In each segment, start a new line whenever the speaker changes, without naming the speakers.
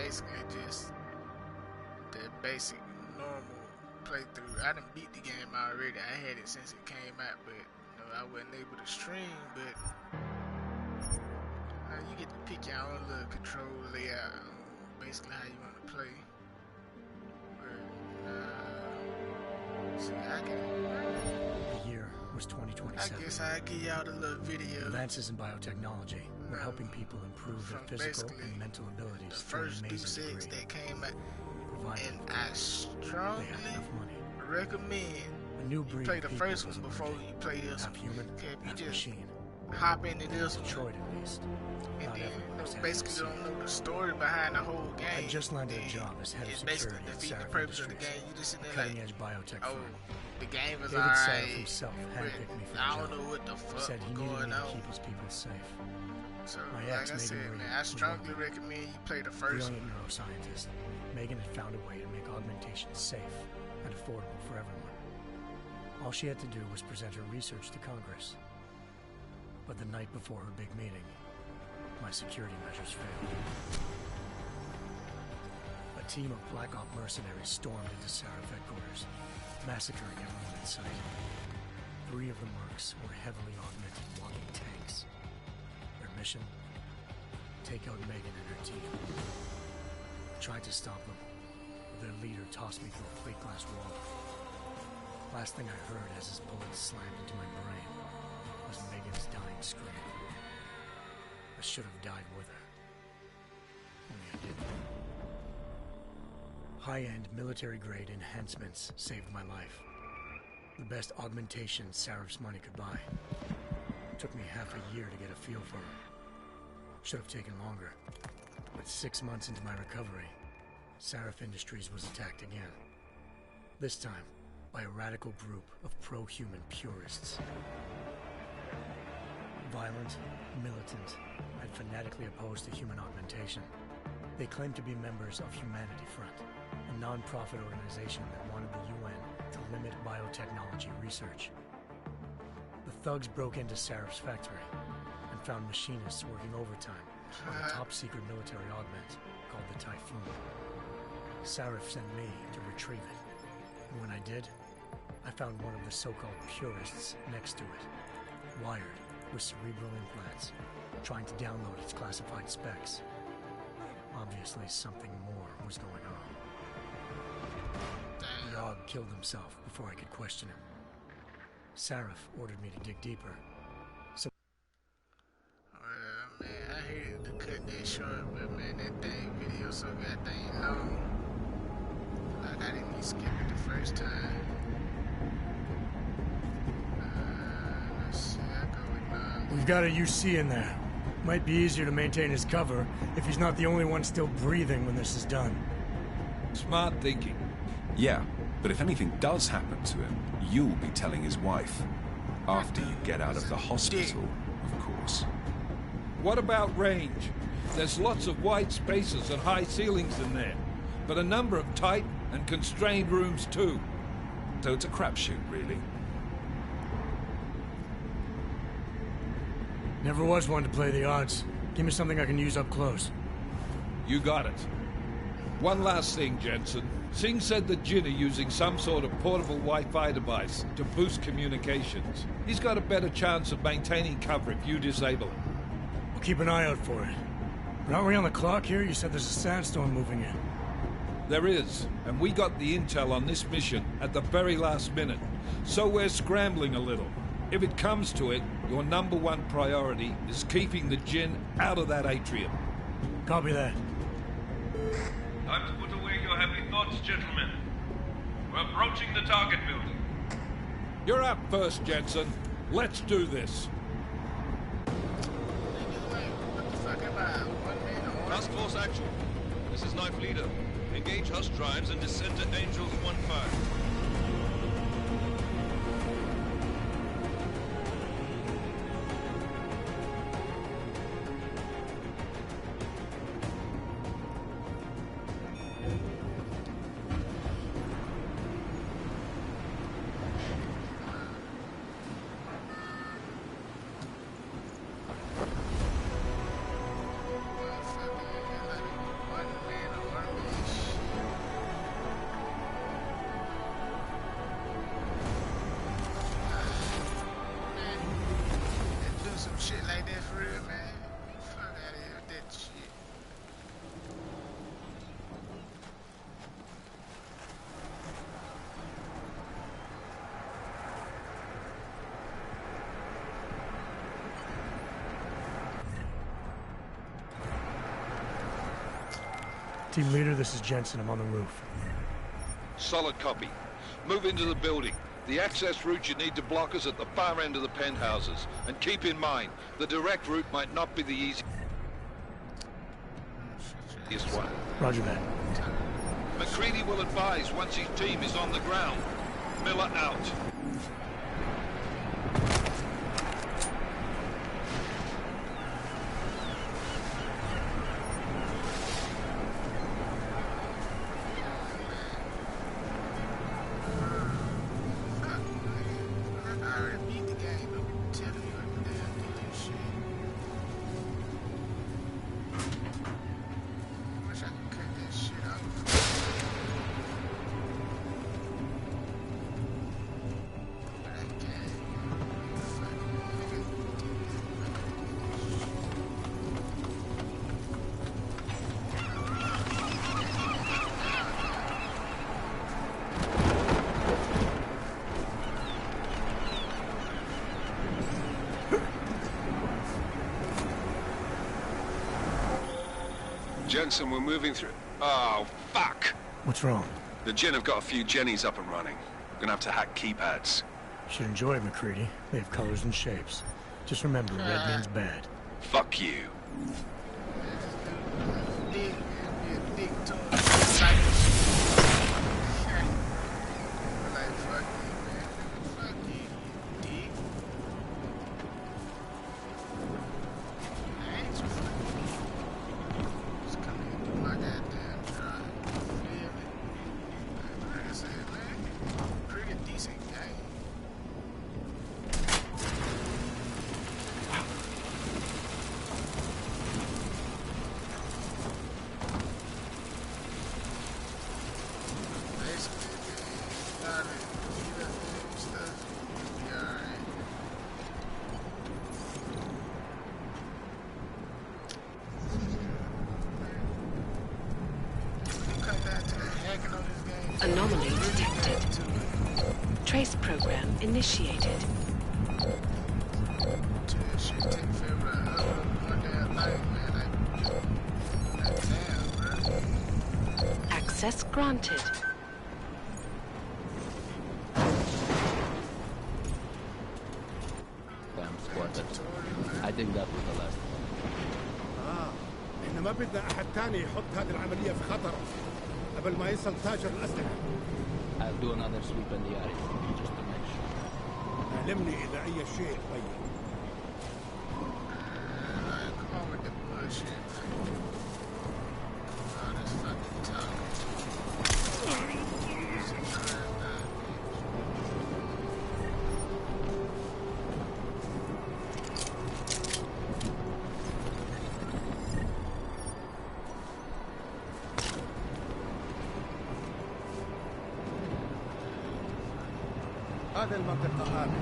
basically just the basic normal playthrough. I done beat the game already. I had it since it came out, but you know, I wasn't able to stream. But you get to pick your own little control layout, basically how you want to play. See,
the year was 2027.
I guess I'll give y'all the little video.
Advances in biotechnology were helping people improve their physical and mental abilities.
The first Deus Ex that came out, and I strongly recommend you play the first one before you play this one. If you just hop into this one,
Detroit at least.
and then basically don't know the story behind the whole game.
I just landed a job as head of security at
defeat the
Sarif
purpose of the
Industries,
game. You just sitting there
cutting
like,
edge biotech
oh,
firm.
the game is
David
alright.
Sarif himself handpicked me for the
I
job.
don't know what the fuck
Said he needed
going
me to
on.
keep his people safe.
So,
My
like
ex,
I
Megan
said,
Marie,
man, I
was
strongly
one.
recommend you play the first
Brilliant
one.
neuroscientist, Megan had found a way to make augmentation safe and affordable for everyone. All she had to do was present her research to Congress. But the night before her big meeting, my security measures failed. A team of Black Op mercenaries stormed into Sarif headquarters, massacring everyone in sight. 3 of the mercs were heavily augmented walking tanks. Their mission? Take out Megan and her team. I tried to stop them, but their leader tossed me through a plate glass wall. Last thing I heard as his bullet slammed into my brain was Megan's dying scream. I should have died with her. Only I didn't. High-end military-grade enhancements saved my life. The best augmentation Sarif's money could buy. It took me half a year to get a feel for her. Should have taken longer. But 6 months into my recovery, Sarif Industries was attacked again. This time, by a radical group of pro-human purists. Violent, militant, and fanatically opposed to human augmentation. They claimed to be members of Humanity Front, a non-profit organization that wanted the UN to limit biotechnology research. The thugs broke into Sarif's factory and found machinists working overtime on a top-secret military augment called the Typhoon. Sarif sent me to retrieve it, and when I did, I found one of the so-called purists next to it, wired with cerebral implants, trying to download its classified specs. Obviously, something more was going on. The Og killed himself before I could question him. Sarif ordered me to dig deeper. So,
man, I hated to cut that short, but man, that dang video so goddamn long. Like I didn't even skip it the first time. Let's see, I go with
we've got a UC in there. Might be easier to maintain his cover if he's not the only one still breathing when this is done.
Smart thinking.
Yeah, but if anything does happen to him, you'll be telling his wife. After you get out of the hospital, of course.
What about range? There's lots of wide spaces and high ceilings in there, but a number of tight and constrained rooms too.
So it's a crapshoot, really.
Never was one to play the odds. Give me something I can use up close.
You got it. One last thing, Jensen. Singh said that Jin are using some sort of portable Wi-Fi device to boost communications. He's got a better chance of maintaining cover if you disable it.
We'll keep an eye out for it. But aren't we on the clock here? You said there's a sandstorm moving in.
There is, and we got the intel on this mission at the very last minute, so we're scrambling a little. If it comes to it, your #1 priority is keeping the Jinn out of that atrium.
Copy that.
Time to put away your happy thoughts, gentlemen. We're approaching the target building.
You're up first, Jensen. Let's do this.
what the fuck am I? One man on?
Task Force action. This is Knife Leader. Engage hush drives and descend to Angels 1-5.
One man real, man. Fuck out of here with that shit.
Team leader, this is Jensen. I'm on the roof.
Solid copy. Move into the building. The access route you need to block is at the far end of the penthouses. And keep in mind, the direct route might not be the easiest one.
Roger that.
McCready will advise once his team is on the ground. Miller out.
Jensen, we're moving through... Oh, fuck!
What's wrong?
The Jinn have got a few Jennies up and running. We're gonna have to hack keypads.
Should enjoy it, McCready. They have colors and shapes. Just remember, red means bad.
Fuck you.
Anomaly detected. Trace program initiated. Access granted.
Damn squatter. I think that was the last one.
احنا ما بدنا احد تاني يحط هذه العملية في خطر قبل ما يصل تاجر الأسلحة.
I'll do another sweep in the area, just to make sure.
علمني إذا أي شيء تغير. هذه المنطقة آمنة.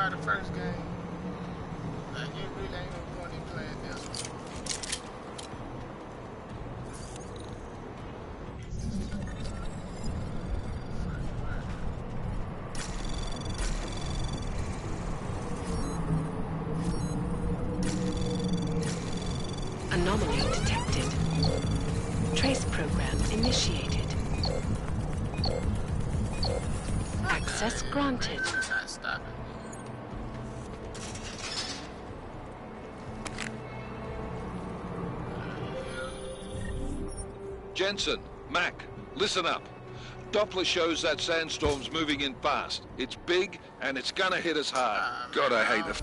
The first game, like, you really ain't no point in playing this one.
Anomaly detected. Trace program initiated. Access granted.
Stop it.
Jensen, Mac, listen up. Doppler shows that sandstorm's moving in fast. It's big, and it's gonna hit us hard.
God, I hate the...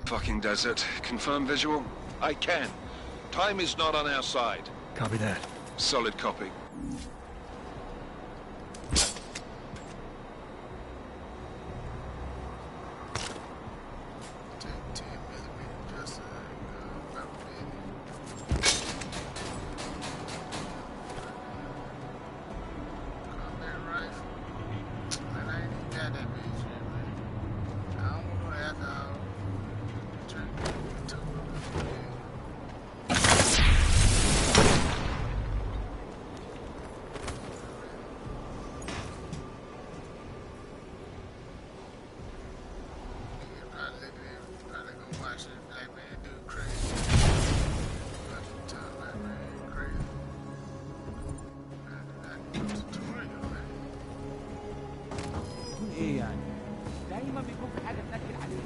Fucking desert. Confirm visual?
I can. Time is not on our side.
Copy that.
Solid copy.
ايه يعني؟ دايما بيكون في حاجه تنكد عليه.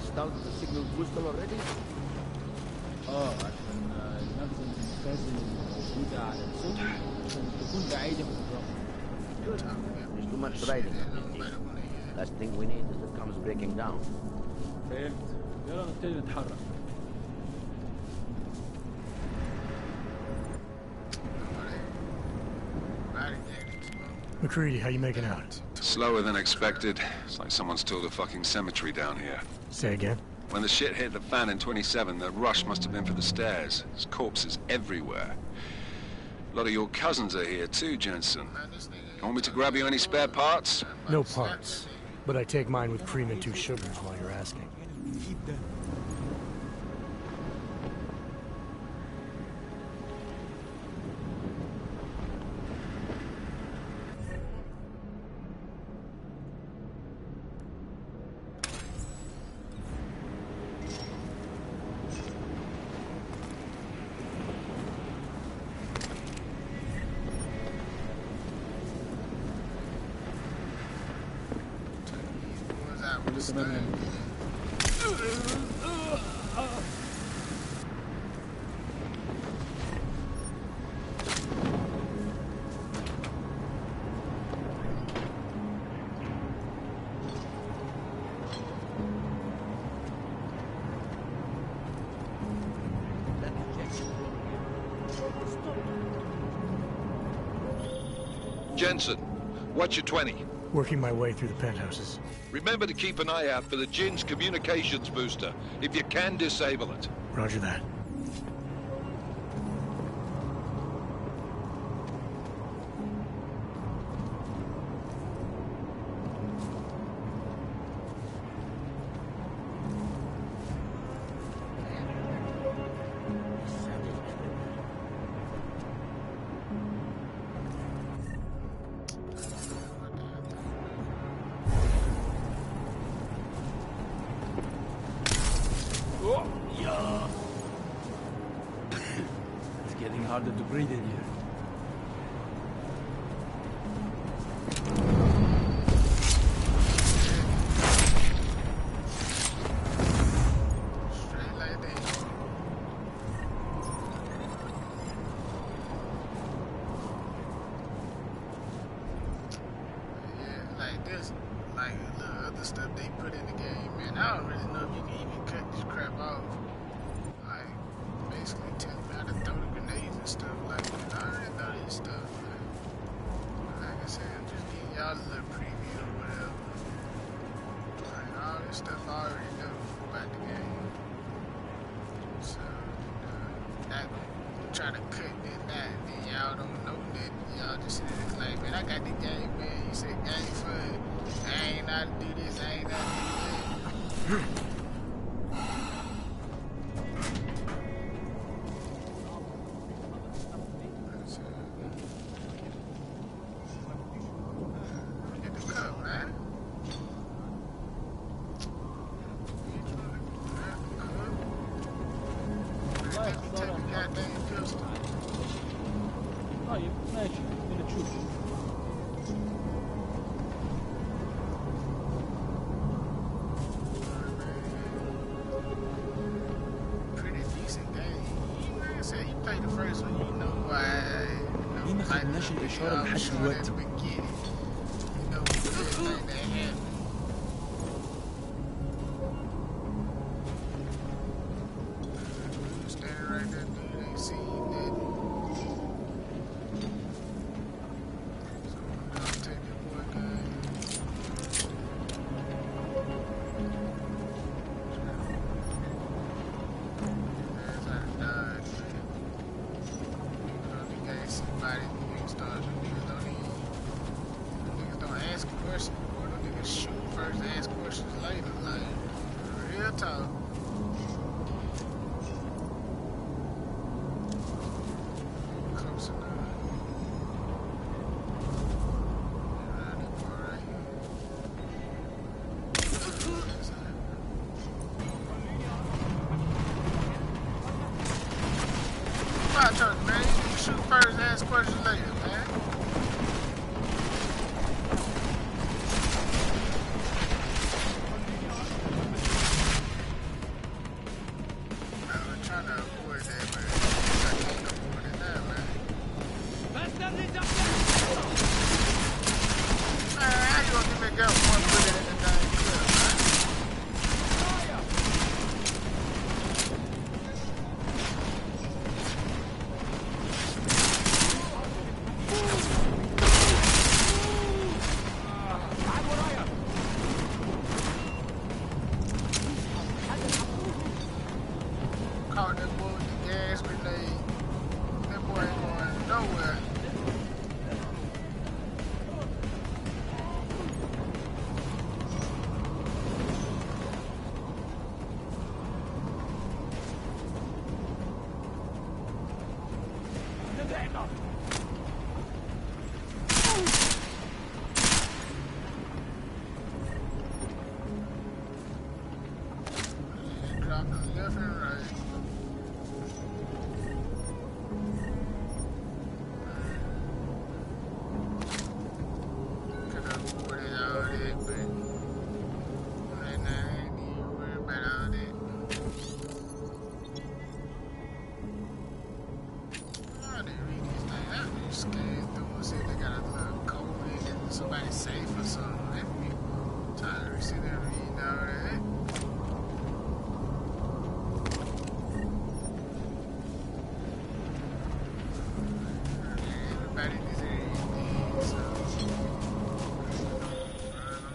Installed the signal booster already? عشان نخزن المخازن الموجودة على السوق عشان تكون بعيدة من الرمل.
Good. There's too much riding on this thing. Last thing we need is the comes breaking down.
فهمت. يلا نبتدي نتحرك.
McCready, how you making out?
Slower than expected. It's like someone's tilled a fucking cemetery down here.
Say again?
When the shit hit the fan in 27, the rush must have been for the stairs. There's corpses everywhere. A lot of your cousins are here too, Jensen. You want me to grab you any spare parts?
No parts. But I take mine with cream and 2 sugars while you're asking.
Jensen, what's your 20?
Working my way through the penthouses.
Remember to keep an eye out for the Jin's communications booster. If you can, disable it.
Roger that.
It's getting harder to breathe in here.
stuff they put in the game, man. I don't really know if you can even cut this crap off. Like, basically telling me how to throw the grenades and stuff like that. I already know this stuff, man. Like I said, I'm just giving y'all a little preview or whatever. Like, all this stuff I already know about the game. So, not gonna try to cut this out, and then y'all don't know that. Y'all just sit there like, man, I got the game, man. You said game fun. I ain't know how to do this, I ain't know how to do that.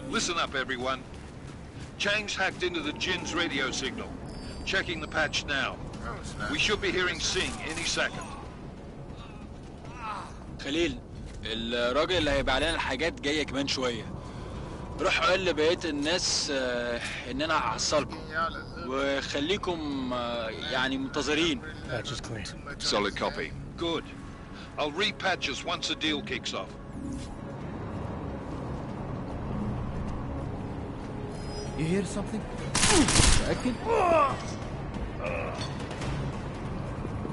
Listen up, everyone. Chang's hacked into the Jin's radio signal. Checking the patch now. We should be hearing Singh any second.
خليل، الراجل اللي هيبيع لنا الحاجات جايه كمان شويه. روح قول لبقيه الناس ان انا هحصلكم وخليكم يعني منتظرين.
Patch is clean.
Solid copy.
Good. I'll repatch us once the deal kicks off.
You hear something? متأكد؟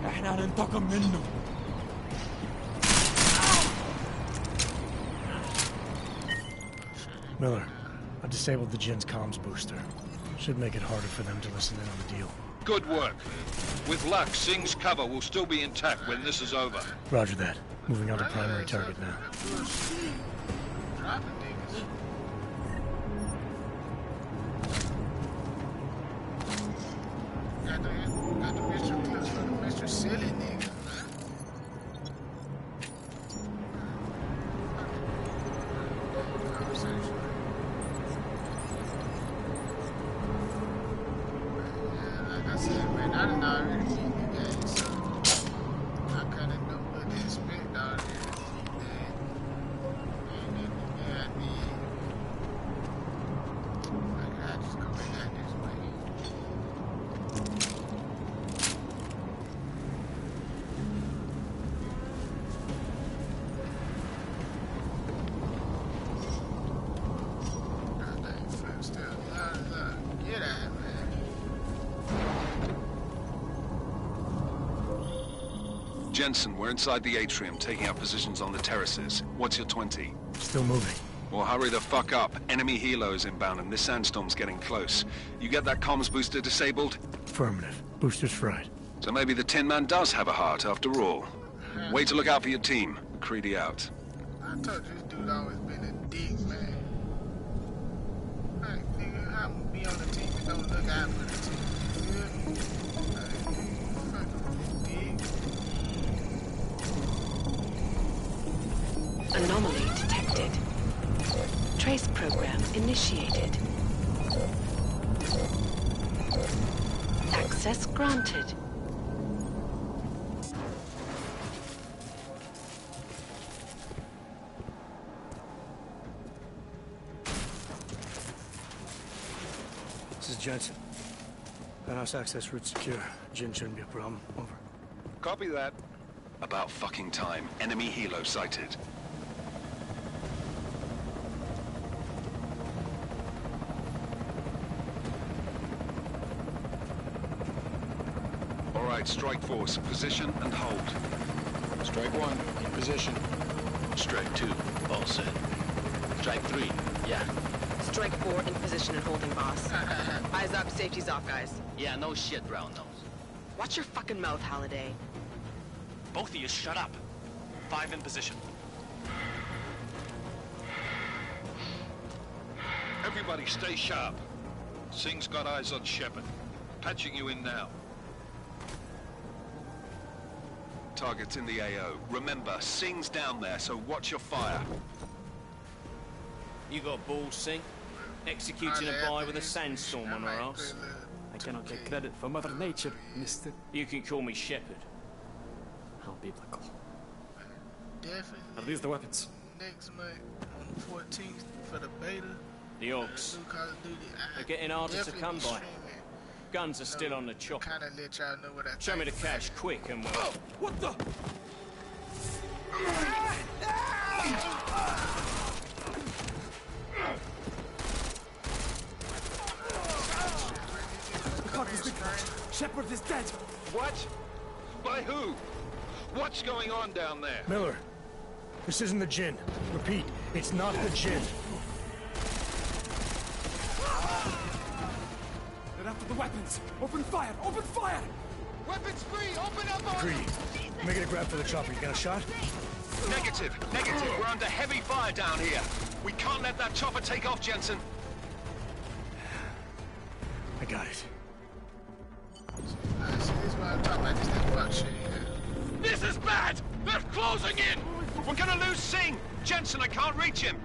احنا هننتقم منه.
Miller, I disabled the Jin's comms booster. Should make it harder for them to listen in on the deal.
Good work. With luck, Singh's cover will still be intact when this is over.
Roger that. Moving on to primary target now.
done already beat the game, so I kinda know what to expect already. I just go back out this way. Get out, man.
Jensen, we're inside the atrium, taking up positions on the terraces. What's your 20?
Still moving.
Well, hurry the fuck up. Enemy helo is inbound and this sandstorm's getting close. You get that comms booster disabled?
Affirmative. Booster's fried.
So maybe the Tin Man does have a heart after all. Way to look out for your team. Creedy out.
I told you this dude always been a dick, man. Like, nigga, how I'm gonna be on the team and don't look out for the team? You feel me? Like, fucking dick.
Anomaly detected. Trace program initiated. Access granted.
This is Jensen. Penthouse access route secure. Jin shouldn't be a problem. Over.
Copy that. About fucking time. Enemy helo sighted. All right, strike force. Position and hold.
Strike 1, in position.
Strike 2, all set. Strike 3, yeah.
Strike 4, in position and holding, boss. Eyes up, safety's off, guys.
Yeah, no shit, brown nose.
Watch your fucking mouth, Holiday.
Both of you shut up. 5 in position.
Everybody stay sharp. Singh's got eyes on Shepard. Patching you in now.
Target's in the AO. Remember, Singh's down there, so watch your fire.
You got balls, Singh? Executing a buy with a sandstorm on our ass.
I cannot take credit for Mother Nature, mister.
You can call me Shepard.
How biblical.
Definitely.
Are these the weapons?
Next month, on the 14th, for the beta.
The Orcs. They're getting harder to come by. Guns are still on the chopper.
Kinda let y'all know what I
Show me the cash, quick, and we'll...
Oh, what the? Shepard is dead.
What? By who? What's going on down there?
Miller, this isn't the Jinn. Repeat, it's not the Jinn.
They're after the weapons. Open fire! Open fire!
Weapons free! Open up on
Greedy. Making a grab for the chopper. You got a shot?
Negative. Negative. We're under heavy fire down here. We can't let that chopper take off, Jensen.
I got it.
This is bad! They're closing in! We're gonna lose Singh! Jensen, I can't reach him!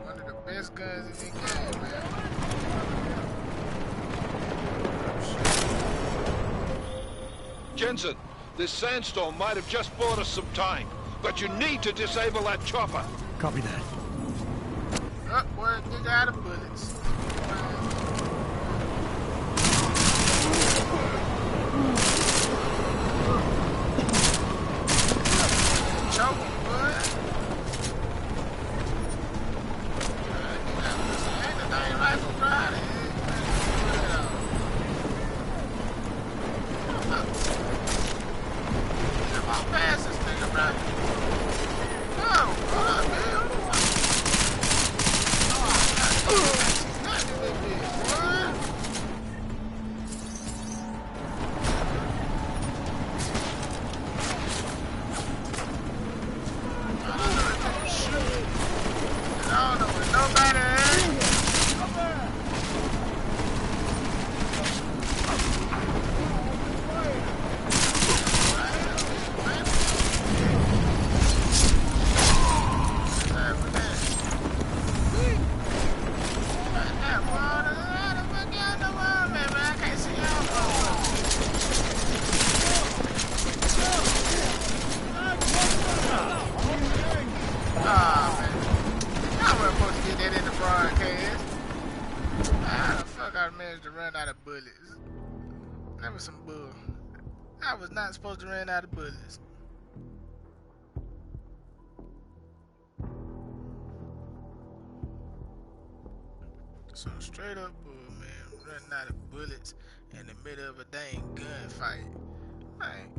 One of the best guns in the game, man.
Jensen, this sandstorm might have just bought us some time, but you need to disable that chopper.
Copy that.
Oh, boy, nigga out of bullets. Choking, boy. Ain't the dang rifle riding. I'll pass this nigga, bro. Oh, hold up, man. man. I wasn't supposed to get that in the broadcast. How the fuck I managed to run out of bullets? That was some bull. I was not supposed to run out of bullets. So straight up bull, man. Running out of bullets in the middle of a dang gunfight. Like,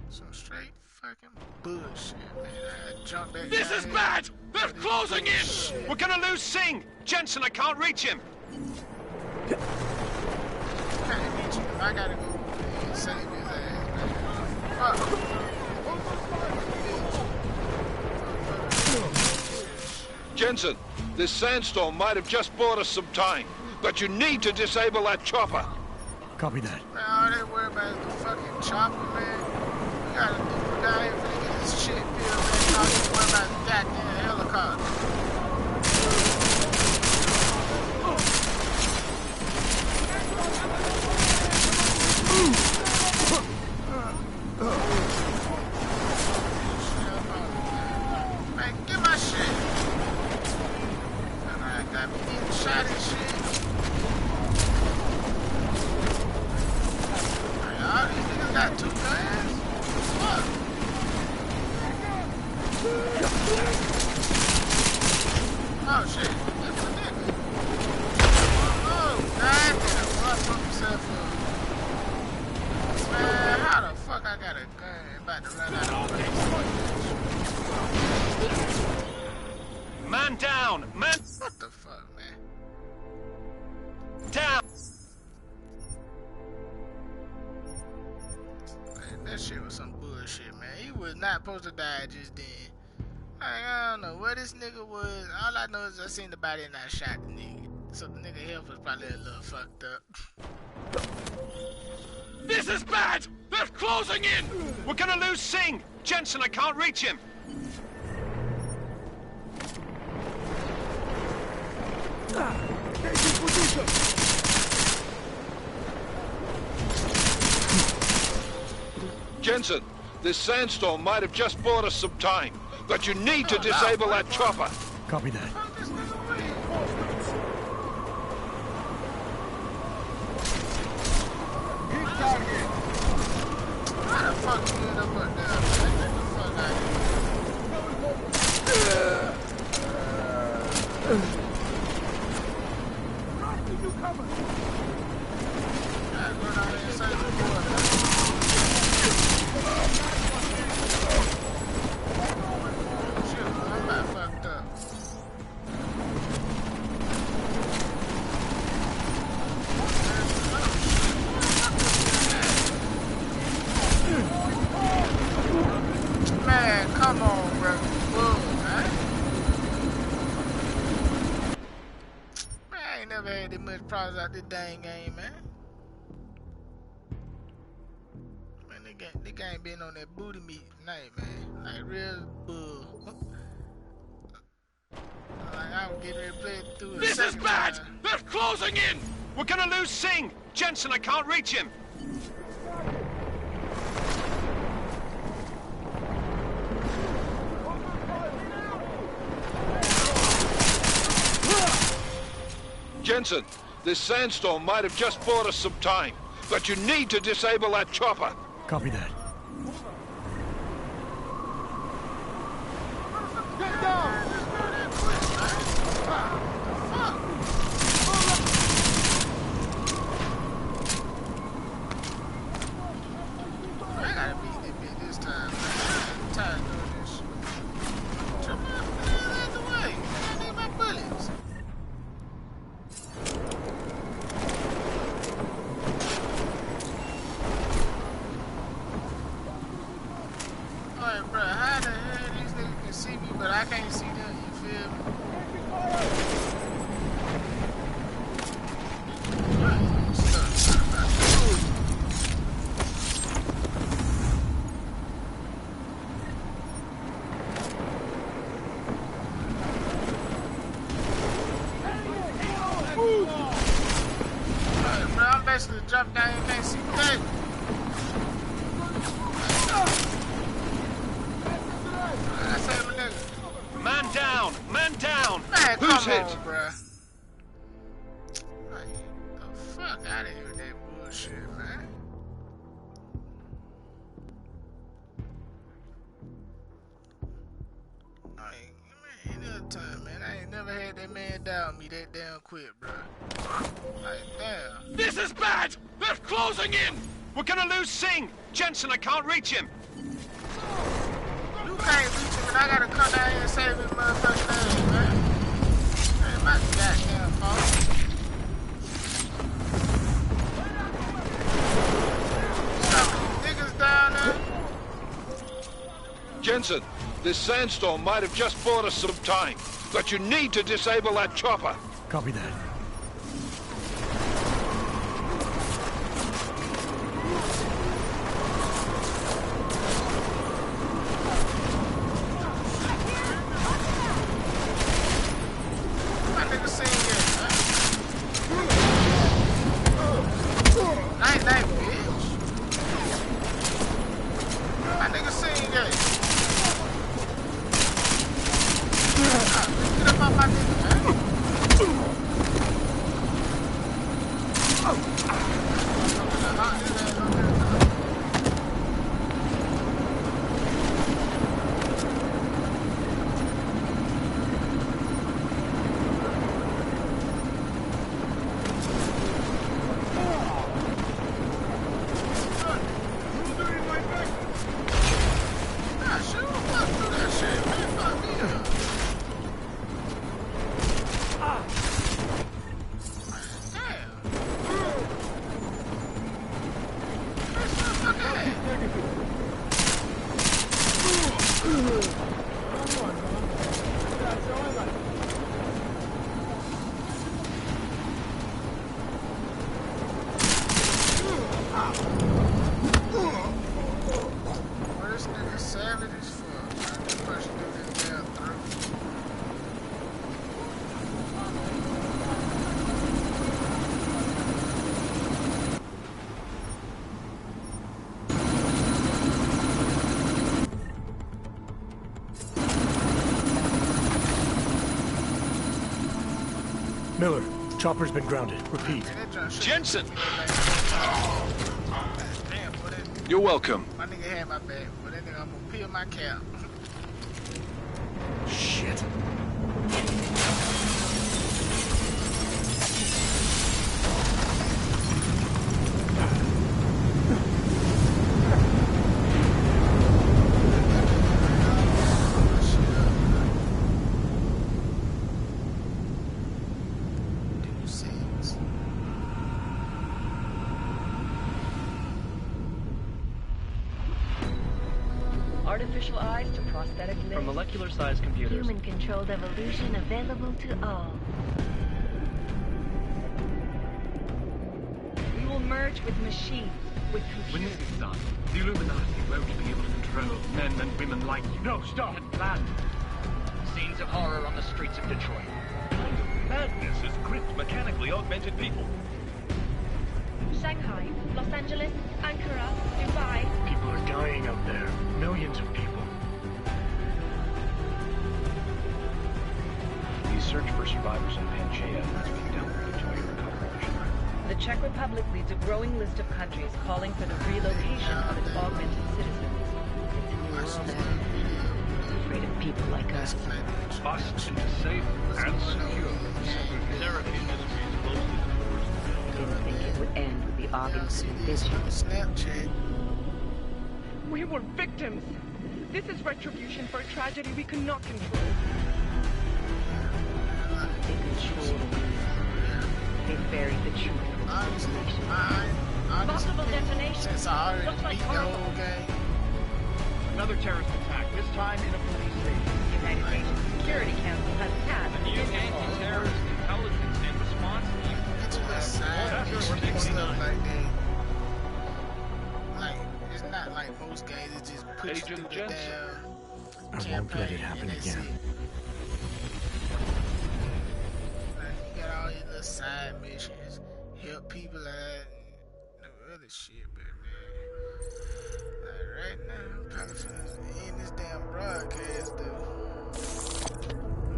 some straight fucking bullshit, man. I jumped back.
This is bad! They're closing in! We're gonna lose Singh! Jensen, I can't reach him!
Can't reach him. I gotta go and save his ass, man. Fuck.
Jensen, this sandstorm might have just bought us some time, but you need to disable that chopper.
Copy that.
Man, all they worry about is the fucking chopper, man. We gotta do down here for get this shit filled, man. All they worry about is the goddamn helicopter. Man, get my shit. I got me getting shot and shit. All these niggas got 2 guns. Fuck. Oh shit. That's a nigga. Oh, God damn. Fuck himself up. Man, how the fuck I got a gun about to run out of place?
Man down! Man...
What the fuck, man?
Down!
Man, that shit was some bullshit, man. He was not supposed to die just then. I don't know where this nigga was. All I know is I seen the body and I shot the nigga. So the nigga health was probably a little fucked up.
This is bad! They're closing in! We're gonna lose Singh! Jensen, I can't reach him!
Jensen, this sandstorm might have just bought us some time, but you need to disable that chopper.
Copy that.
How the fuck you end up there? Get the fuck out of here.
You cover.
Go down there inside the board, man. Shit, I'm about fucked up. Man, come on, bro. Whoa, man. Man, I ain't never had that much problems out this dang game, man. Man, this game been on that booty meat tonight, man. Like real bull. Like I was getting ready to play it through.
This is bad! They're closing in! We're gonna lose Singh! Jensen, I can't reach him!
Jensen, this sandstorm might have just bought us some time, but you need to disable that chopper.
Copy that.
Get down!
I gotta beat this bitch this time, man. I'm tired of doing this shit. Jump out the way. I need my bullets. Alright, bro, how the hell these niggas can see me, but I can't see them? basically drop down, you can't see that. I say, my nigga.
Man down! Man down!
Man,
Who's
come
hit?
on, bruh. Like, the fuck out of here with that bullshit, man. Like, man, any other time, man. I ain't never had that man down me that damn quick, bruh. Like, damn.
This is bad! They're closing in! We're gonna lose Singh! Jensen, I can't reach him!
You can't reach him, and I gotta come down here and save his motherfucking ass, man. That ain't my goddamn fault. Niggas down there.
Jensen, this sandstorm might have just bought us some time, but you need to disable that chopper.
Copy that.
My nigga seen that, man. Night, night, bitch. My nigga seen that. Get up off my nigga, man.
Miller, chopper's been grounded. Repeat.
Jensen!
You're welcome.
My nigga had my back, but that nigga, I'm gonna peel my cap.
Shit.
Deus Ex.
Artificial eyes to prosthetic limbs.
From molecular-sized computers.
Human-controlled evolution available to all. We will merge with machines, with computers.
When this is done, the Illuminati won't be able to control men and women like you. No, stop! And planned. Scenes of horror on the streets of Detroit.
Kind of madness has gripped mechanically augmented people.
Shanghai, Los Angeles, Ankara, Dubai.
People are dying out there. Millions of people.
The search for survivors in Pangaea is being downgraded to a recovery mission.
The Czech Republic leads a growing list of countries calling for the relocation of its augmented citizens.
It's a new world out there. Afraid of people like us.
Must be safe and secure.
Didn't think it would end with the August vision.
Snapchat.
We were victims. This is retribution for a tragedy we cannot control.
They control the news. They buried the truth.
Possible detonation.
Since I already
Looks like
beat the whole game.
Another terrorist attack, this time in a police station.
The United Nations Security Council has passed
A new anti-terrorist intelligence and response team.
Stuff like that. Like, it's not like most games, it just puts you through the damn
I won't let it happen again.
Like, you got all your little side missions, help people out, other shit, but like right now, I'm probably finna end this damn broadcast though.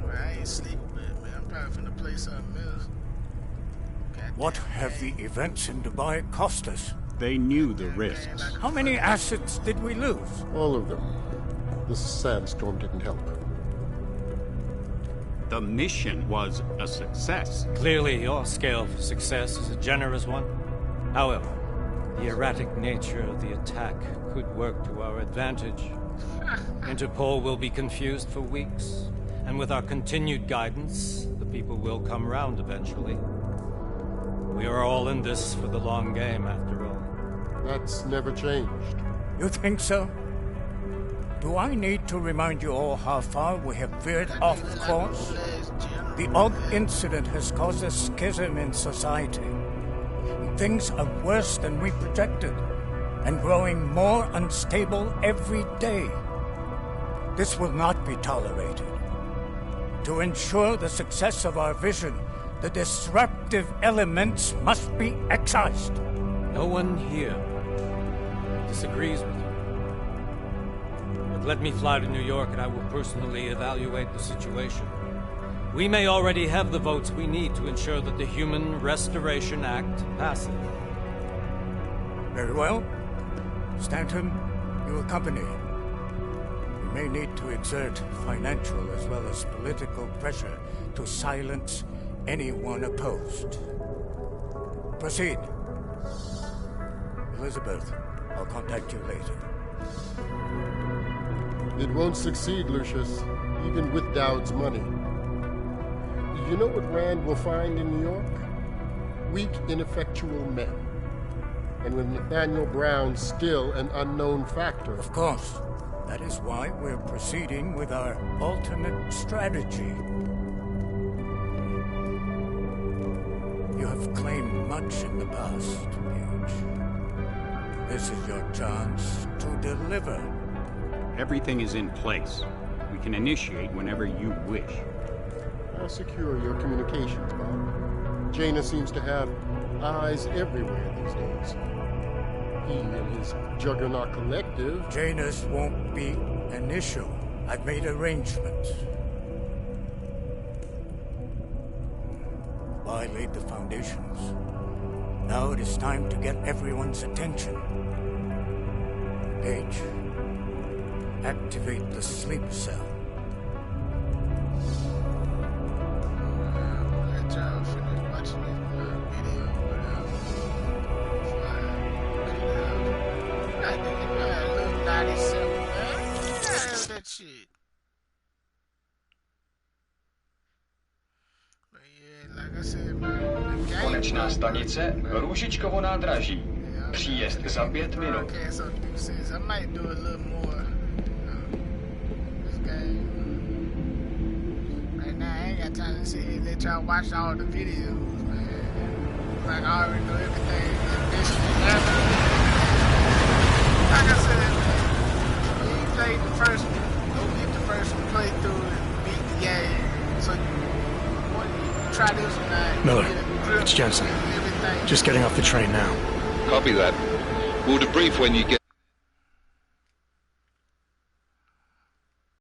Well, I ain't sleeping, but man, I'm probably finna play something else.
What have the events in Dubai cost us?
They knew the risks.
How many assets did we lose?
All of them. This sandstorm didn't help.
The mission was a success.
Clearly, your scale for success is a generous one. However, the erratic nature of the attack could work to our advantage. Interpol will be confused for weeks, and with our continued guidance, the people will come round eventually. We are all in this for the long game, after all.
That's never changed.
You think so? Do I need to remind you all how far we have veered off course? The Og incident has caused a schism in society. Things are worse than we projected, and growing more unstable every day. This will not be tolerated. To ensure the success of our vision, the disruptive elements must be excised.
No one here disagrees with you. But let me fly to New York and I will personally evaluate the situation. We may already have the votes we need to ensure that the Human Restoration Act passes.
Very well. Stanton, you accompany. We may need to exert financial as well as political pressure to silence anyone opposed. Proceed. Elizabeth, I'll contact you later.
It won't succeed, Lucius, even with Dowd's money. You know what Rand will find in New York? Weak, ineffectual men. And with Nathaniel Brown still an unknown factor.
Of course. That is why we're proceeding with our alternate strategy. You have claimed much in the past, Paige. This is your chance to deliver.
Everything is in place. We can initiate whenever you wish.
I'll secure your communications, Bob. Jaina seems to have eyes everywhere these days. He and his Juggernaut Collective...
Jaina's won't be an issue. I've made arrangements. I laid the foundations. Now it is time to get everyone's attention. Paige, activate the sleep cell.
Konečná stanice Růžičkovo nádraží. Příjezd za 5 minut.
Time to sit here and let y'all watch all the videos, man. Like I already know everything this happened. Like I said, man, when you played the first one, go get the first one, play through it, beat the game. So when you try this one out,
Miller, it's Jensen. Just getting off the train now.
Copy that. We'll debrief when you get